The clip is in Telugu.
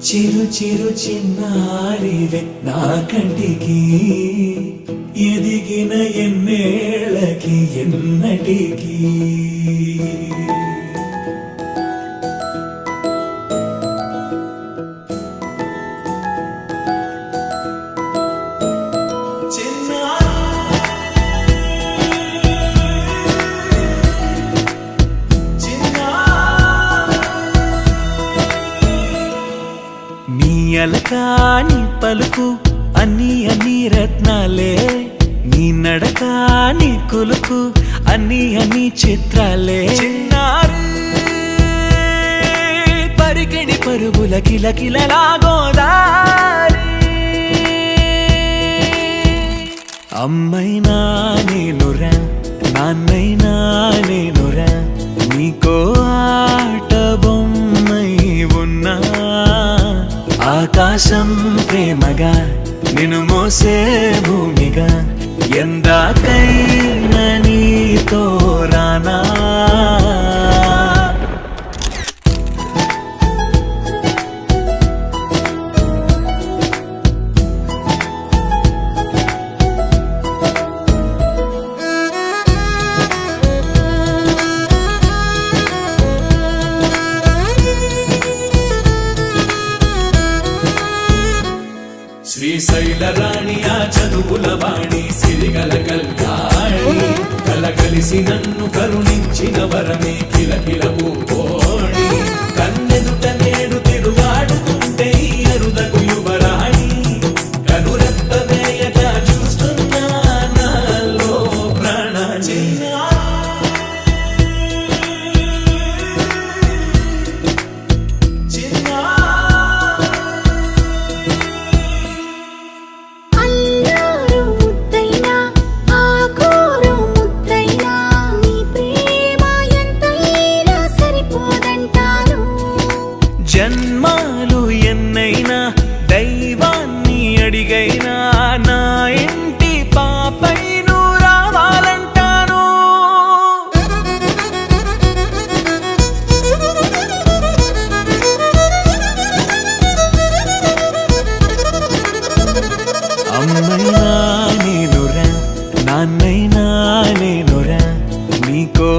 చిరు చిరు చిన్నారివే నా కంటికి ఎదిగిన ఎన్నేళ్ళకి ఎన్నటికి అలకాని పలుకు అన్ని అన్ని రత్నాలే నీ నడక నీ కులుకు అన్ని అన్ని చిత్రాలే చిన్నారు పరికిణి పరుగుల కిలకిలలాగోదారి అమ్మైనా నేనురా నాన్నైనా నేనురా నీకో ఆట బొమ్మై ఉన్నా ఆకాశం ప్రేమగా నిన్ను మోసే భూమిగా ఎందాకైనా నీతో రానా శ్రీశైల రాణి ఆ చదువుల వాణి సిరిగల కల్యాణి కలగలిసి నన్ను కరుణించిన వరమే కిలకిల పూకోణి కన్నెదుట నేడు తిరుగాడుతుంటే అరుదకు యువరాణి కనురెప్ప వేయక చూస్తున్నా నాలో ప్రాణ జన్మాలు ఎన్నైనా దైవాన్ని అడిగైనా నా ఇంటి పాపై నువ్వు రావాలంటాను అమ్మైనా నేనురా నాన్నైనా నేనురా నీకో